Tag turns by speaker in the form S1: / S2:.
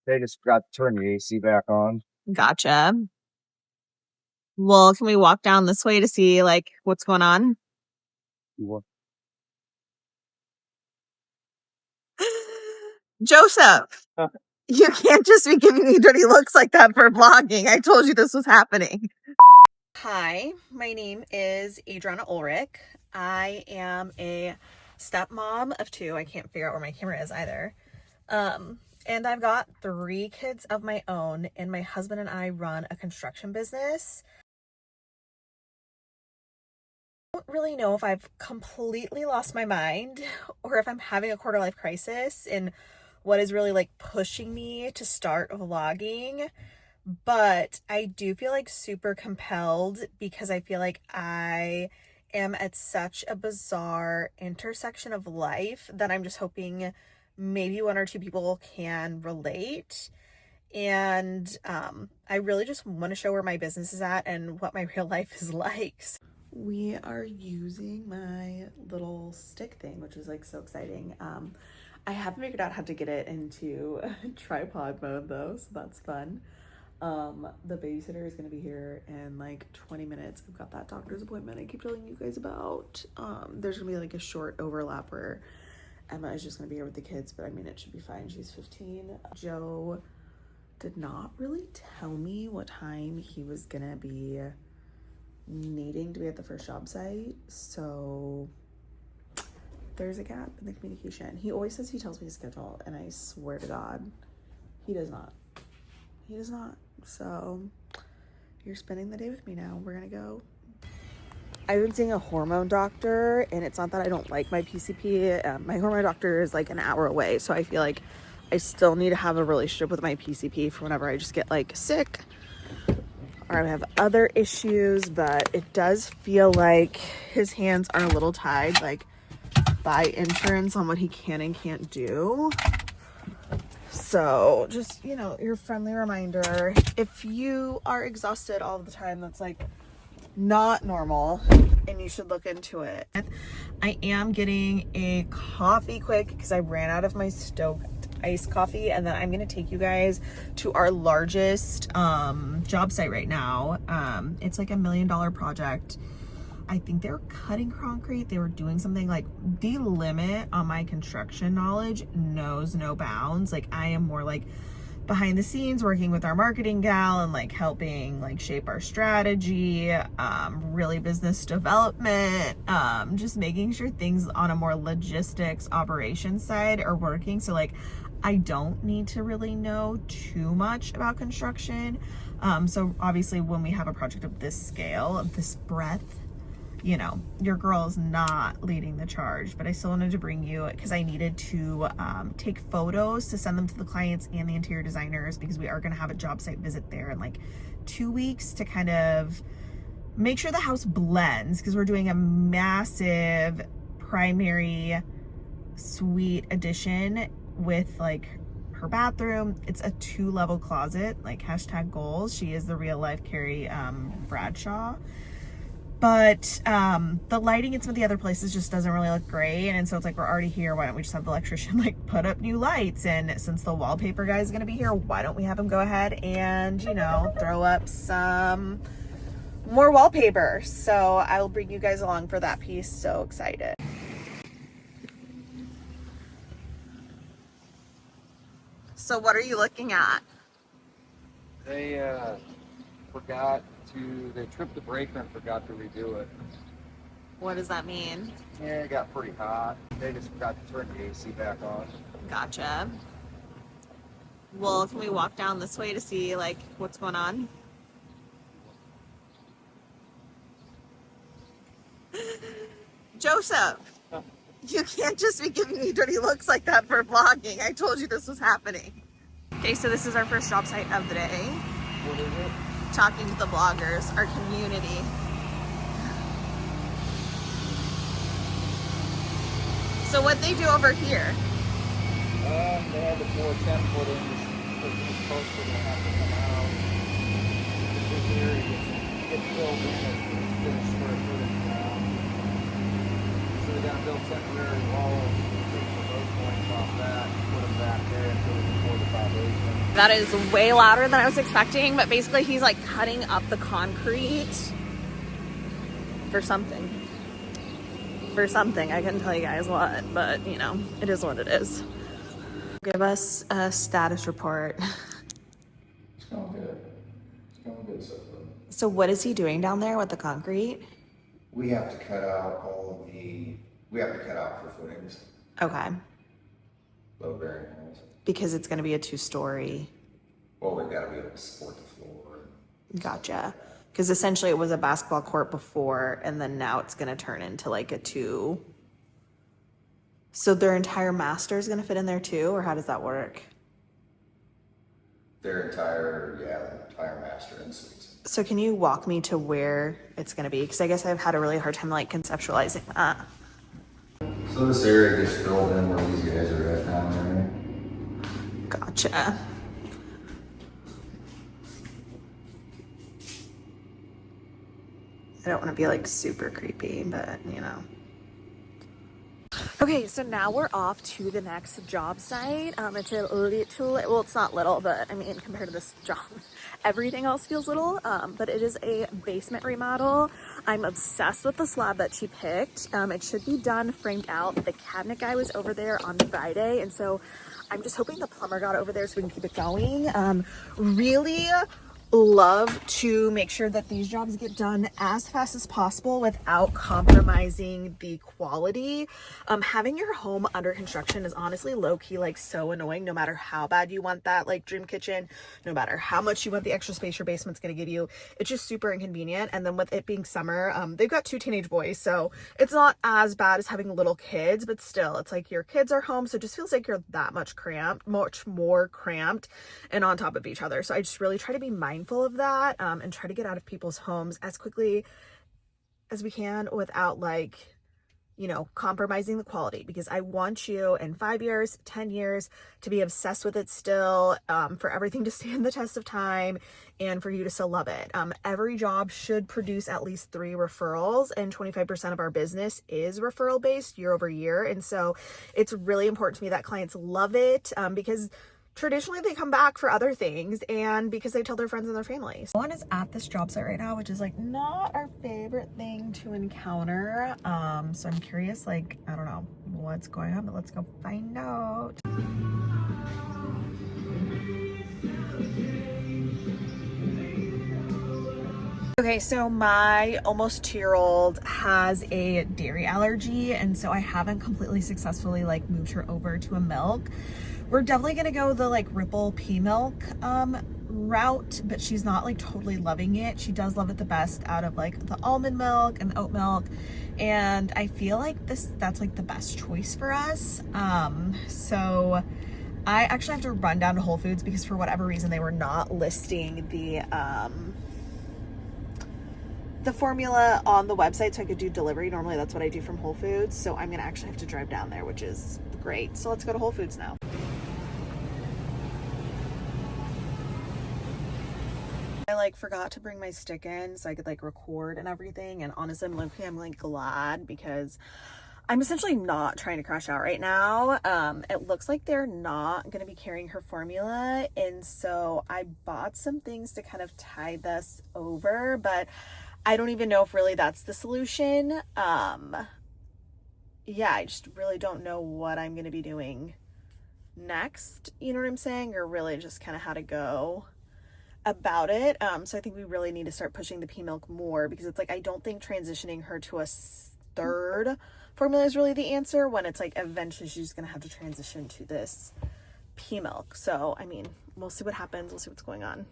S1: They just got to turn the AC back on.
S2: Gotcha. Well, can we walk down this way to see like what's going on?
S1: What?
S2: Joseph, you can't just be giving me dirty looks like that for vlogging. I told you this was happening. Hi, my name is Adriana Ulrich. I am a stepmom of two. I can't figure out where my camera is either. And I've got 3 kids of my own, and my husband and I run a construction business. I don't really know if I've completely lost my mind or if I'm having a quarter life crisis and what is really like pushing me to start vlogging. But I do feel like super compelled because I feel like I am at such a bizarre intersection of life that I'm just hoping maybe 1 or 2 people can relate. And I really just want to show where my business is at and what my real life is like. We are using my little stick thing, which is like so exciting. I haven't figured out how to get it into tripod mode though, so that's fun. The babysitter is gonna be here in like 20 minutes. I've got that doctor's appointment I keep telling you guys about. There's gonna be like a short overlap where Emma is just gonna be here with the kids, but I mean, it should be fine. She's 15. Joe did not really tell me what time he was gonna be needing to be at the first job site, so there's a gap in the communication. He always says he tells me his schedule, and I swear to God, he does not. He does not. So you're spending the day with me now. We're gonna go. I've been seeing a hormone doctor, and it's not that I don't like my PCP. My hormone doctor is like an hour away, so I feel like I still need to have a relationship with my PCP for whenever I just get like sick or I have other issues. But it does feel like his hands are a little tied, like by insurance on what he can and can't do. So just, you know, your friendly reminder, if you are exhausted all the time, that's like not normal and you should look into it. I am getting a coffee quick because I ran out of my stoked iced coffee, and then I'm going to take you guys to our largest job site right now. It's like $1 million project. I think they were cutting concrete. They were doing something like, the limit on my construction knowledge knows no bounds. Like, I am more like behind the scenes working with our marketing gal and like helping like shape our strategy, really business development, just making sure things on a more logistics operations side are working. So like, I don't need to really know too much about construction. So obviously when we have a project of this scale, of this breadth, you know, your girl is not leading the charge, but I still wanted to bring you because I needed to take photos to send them to the clients and the interior designers, because we are going to have a job site visit there in like 2 weeks to kind of make sure the house blends, because we're doing a massive primary suite addition with like her bathroom. It's a 2-level closet, like hashtag goals. She is the real life Carrie Bradshaw. But the lighting in some of the other places just doesn't really look great. And so it's like, we're already here. Why don't we just have the electrician like put up new lights? And since the wallpaper guy is going to be here, why don't we have him go ahead and, you know, throw up some more wallpaper? So I'll bring you guys along for that piece. So excited. So what are you looking at?
S1: They they tripped the breaker and forgot to redo it.
S2: What does that mean?
S1: Yeah, it got pretty hot. They just forgot to turn the AC back on.
S2: Gotcha. Well, can we walk down this way to see like what's going on? Joseph, you can't just be giving me dirty looks like that for vlogging. I told you this was happening. Okay, so this is our first job site of the day.
S1: What is it?
S2: Talking to the vloggers, our community. So what they do over here?
S1: They had the 410 put in because it was posted and have to come out. This area gets filled in as finished square footage now. So they got to build temporary walls for those points off that, put them back there until we can pour the foundation.
S2: That is way louder than I was expecting, but basically he's like cutting up the concrete for something. For something, I couldn't tell you guys what, but you know, it is what it is. Give us a status report.
S1: It's going good. It's going good so far.
S2: So what is he doing down there with the concrete?
S3: We have to cut out we have to cut out for footings,
S2: Okay,
S3: load bearing holes.
S2: because it's gonna be a 2-story.
S3: Well, we've got to be able to support the floor.
S2: Gotcha. Because essentially it was a basketball court before, and then now it's gonna turn into like a 2. So their entire master is gonna fit in there too, or how does that work?
S3: The entire master and suites.
S2: So can you walk me to where it's gonna be? Because I guess I've had a really hard time like conceptualizing that.
S3: So this area gets filled in where these guys are at down there.
S2: Gotcha. I don't want to be like super creepy, but you know. Okay, so now we're off to the next job site. It's a little, well, it's not little, but I mean, compared to this job, everything else feels little, but it is a basement remodel. I'm obsessed with the slab that she picked. It should be done, framed out. The cabinet guy was over there on Friday, and so I'm just hoping the plumber got over there so we can keep it going. Really love to make sure that these jobs get done as fast as possible without compromising the quality. Having your home under construction is honestly low-key like so annoying, no matter how bad you want that like dream kitchen, no matter how much you want the extra space your basement's gonna give you. It's just super inconvenient. And then with it being summer, they've got 2 teenage boys, so it's not as bad as having little kids, but still, it's like your kids are home, so it just feels like you're that much more cramped and on top of each other. So I just really try to be mindful of that, and try to get out of people's homes as quickly as we can without like, you know, compromising the quality, because I want you in 5 years, 10 years to be obsessed with it still, for everything to stand the test of time and for you to still love it. Every job should produce at least 3 referrals, and 25% of our business is referral based year over year. And so it's really important to me that clients love it, because traditionally they come back for other things and because they tell their friends and their families. One is at this job site right now, which is like not our favorite thing to encounter. So I'm curious, like, I don't know what's going on, but let's go find out. Okay, so my almost 2-year-old has a dairy allergy, and so I haven't completely successfully like moved her over to a milk. We're definitely gonna go the like Ripple pea milk route, but she's not like totally loving it. She does love it the best out of like the almond milk and the oat milk, and I feel like that's like the best choice for us. So I actually have to run down to Whole Foods because for whatever reason they were not listing the formula on the website so I could do delivery. Normally that's what I do from Whole Foods, so I'm gonna actually have to drive down there, which is great. So let's go to Whole Foods now. I like forgot to bring my stick in so I could like record and everything, and honestly I'm like glad, because I'm essentially not trying to crash out right now. It looks like they're not going to be carrying her formula, and so I bought some things to kind of tie this over, but I don't even know if really that's the solution. Yeah, I just really don't know what I'm going to be doing next, you know what I'm saying, or really just kind of how to go about it. So I think we really need to start pushing the pea milk more, because it's like I don't think transitioning her to a 3rd formula is really the answer, when it's like eventually she's gonna have to transition to this pea milk. So I mean, we'll see what happens, we'll see what's going on.